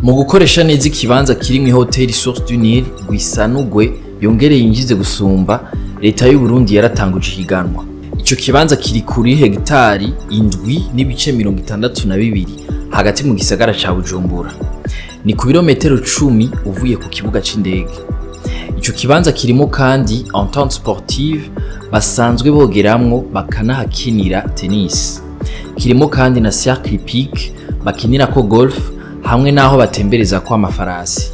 Mu gukoresha neza ikibanza kiri mu ihoteli Source du Nil ngo isanurwe yongere yinjize gusumba, leta y'u Burundi yaratanguje ihiganwa. Ico kibanza kiri kuri hegitari indwi n'ibice 62 hagati mu gisagara ca Bujumbura. Ni ku birometero 10 uvuye ku kibuga c'indege. Ico kibanza kirimo kandi entente sportive basanzwe bogeramwo bakanahakinira tennis. Kirimo kandi na cercle pique bakinira ko golf hamwe naho batembereza kwa amafarasi.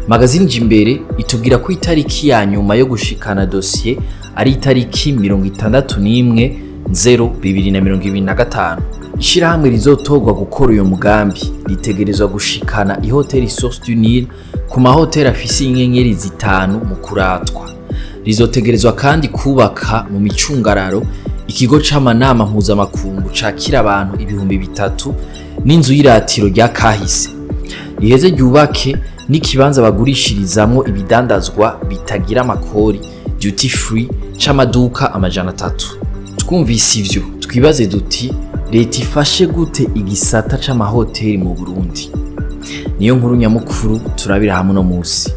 Magazine Jimbere itubwira ko itariki ya nyuma yo gushikana dossier ari itariki 61/0/2025. Ishirahamwe rizotogwa gukora uyo mugambi ritegerezwa gushikana ihoteli Source du Nil ku mahoteli afise inyenyeri zitanu mu kuratwa. Rizotegerezwa kandi kubaka mu micungararo ikigo c'amanama mpuzamakungu cakira abantu 3000 n'inzu y'iratiro rya kahise. Riheze ryubake n'ikibanza bagurishirizamwo ibidandazwa bitagira amakori duty free c'amaduka 300. Twumvise ivyo twibaze duti leta ifashe gute igisata c'amahoteli mu Burundi? Niyo nkuru nyamukuru turabira hamwe no musi.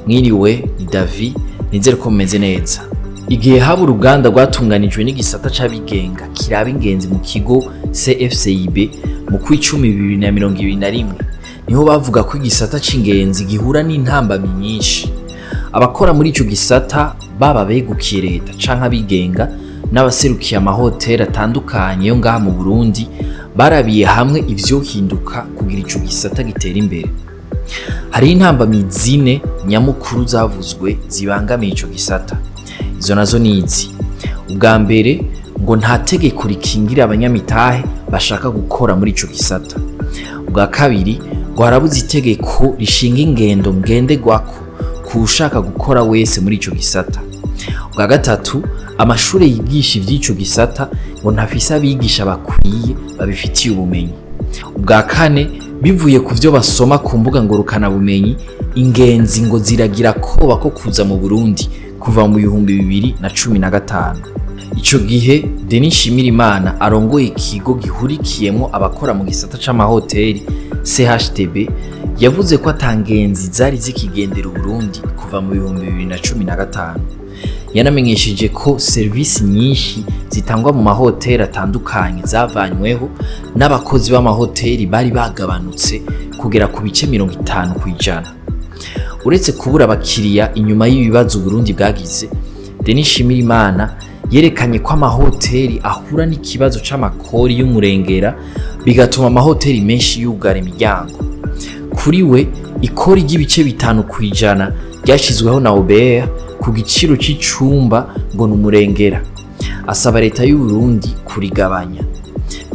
Mwiriwe ni David, nizere ko mumeze neza. Igihe haba uruganda rwatunganijwe n'igisata c'abigenga kiraba ingenzi mu kigo CFCIB mu kw'icumi 2021, niho bavuga ko igisata c'ingenzi gihura n'intambamyi nyinshi. Abakora muri ico gisata baba begukiye leta canke abigenga n'abaserukiye amahoteli atandukanye yo ngaha mu Burundi barabiye hamwe ivyohinduka kugira ico gisata gitera imbere. Hari intambamyi zine nyamukuru zavuzwe zibangamiye ico gisata. Izo nazo nizi. Ubwa mbere ngo nta tegeko rikingira abanyamitahe bashaka gukora muri ico gisata. Ubwa kabiri ngo harabuze itegeko rishinga ingendo ngenderwako ku ushaka gukora wese muri ico gisata. Ubwa gatatu amashure yigisha ivy'ico gisata ngo ntafise abigisha bakwiye babifitiye ubumenyi. Ubwa kane bivuye ku vyo basoma ku mbuga ngurukana bumenyi, ingenzi ngo ziragira koba ko kuza mu Burundi kuva mu 2015. Ico gihe Denis Shimirimana arongoye ikigo gihurikiyemo abakora mu gisata c'amahoteli CHTB yavuze ko atangenzi zari zikigendera Uburundi kuva mu 2015. Yanamenyesheje ko service nyinshi zitangwa mu mahoteli atandukanye zavanyweho n'abakozi b'amahoteli bari bagabanutse kugera ku bice 50%. Uretse kubura abakiriya inyuma y'ibibazo Burundi bwagize, Denis Shimirimana yerekanye ko amahoteli ahura n'ikibazo c'amakori y'umurengera bigatuma amahoteli menshi yugara imiryango. Kuri we ikori ry'ibice 5% ryashizweho na OBR ku giciro c'icumba ngo n'umurengera. Asaba leta y'u Burundi kurigabanya.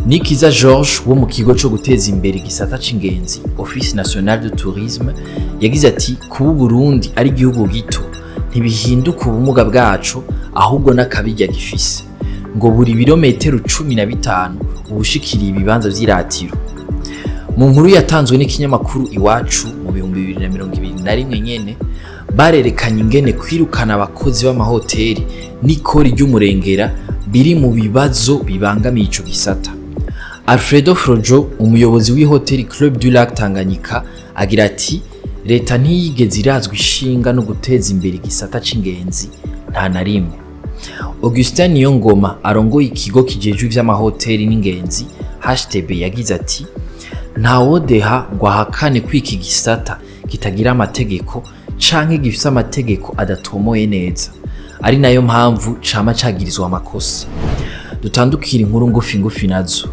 Nikiza George wo mu kigo cyo guteza imbere igisata c'ingenzi Office National de Tourisme yagize ati kuba Burundi ari igihugu gito ntibihinduka ubumuga bwacu ahubwo n'akabijya gifise, ngo buri birometero 15 ubushikiriye ibibanza vy'iratiro. Mu nkuru yatanzwe n'ikinyamakuru Iwacu mu 2021 nyene barerekanye ingene kwirukana abakozi b'amahoteli n'ikori ry'umurengera biri mu bibazo bibangamiye ico gisata. Alfredo Frojo, umuyobozi w'ihoteli Club du Lac Tanganyika, agira ati leta ntiyigeze irazwa ishinga no guteza imbere igisata c'ingenzi nta na rimwe. Augustin Niyongoma arongoye ikigo kijejwe ivy'amahoteli n'ingenzi HTB yagize ati nta wodeha ngo ahakane kw'iki gisata kitagira amategeko canke gifise amategeko adatomoye neza, ari nayo mpamvu cama cagirizwa amakosa. Dutandukira inkuru ngufi nazo.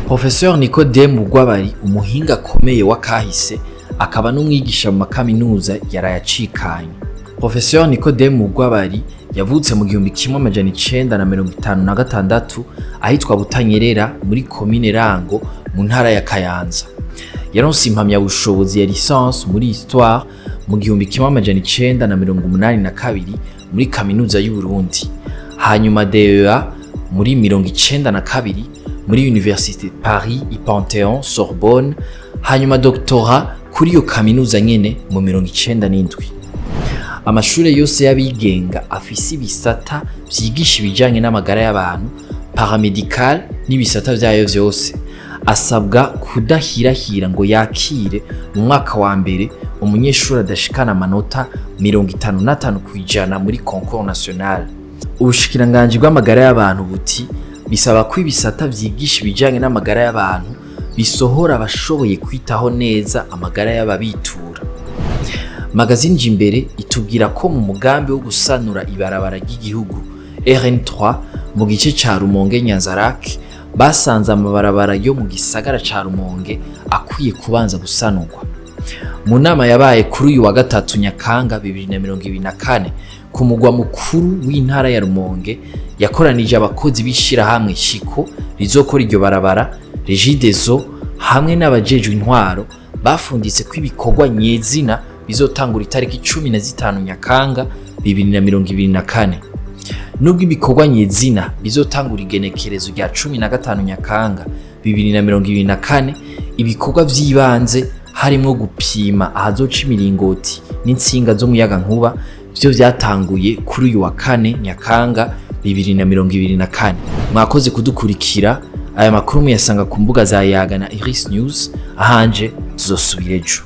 Professeur Nicodème Bugwabari, umuhinga akomeye wa kahise akaba n'umwigisha mu makaminuza yarayacikanye. Professeur Nicodème Bugwabari yavutse mu 1956 ahitwa Butanyerera muri commune Rango mu ntara ya Kayanza. Yaronse impamyabushobozi ya licence muri histoire mu 1982 muri kaminuza y'u Burundi. Hanyuma DEA muri 1992 muri Université Paris i Panthéon Sorbonne, hanyuma doctorat kuri iyo kaminuza nyene mu 1997. Amashure yose y'abigenga afise ibisata vyigisha ibijanye n'amagara y'abantu, paramedical n'ibisata vyayo vyose. asabwa kudahirahira ngo yakire mu mwaka wa mbere umunyeshuri adashikana amanota 55 kwijana muri concours national. Ubushikiranganji bw'amagara y'abantu buti bisaba ko ibisata vyigisha ibijanye n'amagara y'abantu bisohora abashoboye kwitaho neza amagara y'ababitura. Magazine Jimbere itubwira ko mu mugambi wo gusanura ibarabara ry'igihugu RN3 mu gice ca Rumonge Nyanzarake basanze amabarabara yo mu gisagara ca Rumonge akwiye kubanza gusanurwa. Mu nama yabaye kuri uyu wa gatatu Nyakanga 2024 ku mugwa mukuru w'intara ya Rumonge yakoranije abakozi bishira hamwe shiko rizokora iryo barabara Regideso hamwe n'abajejwe intwaro bafunditse ko ibikorwa nyezina bizotangura itariki 15 Nyakanga 2024. Nubwo ibikorwa nyezina bizotangura igenekerezo rya 15 Nyakanga 2024, ibikorwa vy'ibanze harimo gupima ahazoca imiringoti n'insinga zo muyaga nkuba byo vyatanguye kuri uyu wa 4 Nyakanga 2024. Mwakoze kudukurikira. Aya makuru muyasanga ku mbuga za Yaga na Iris News. Ahanje tuzosubira ejo.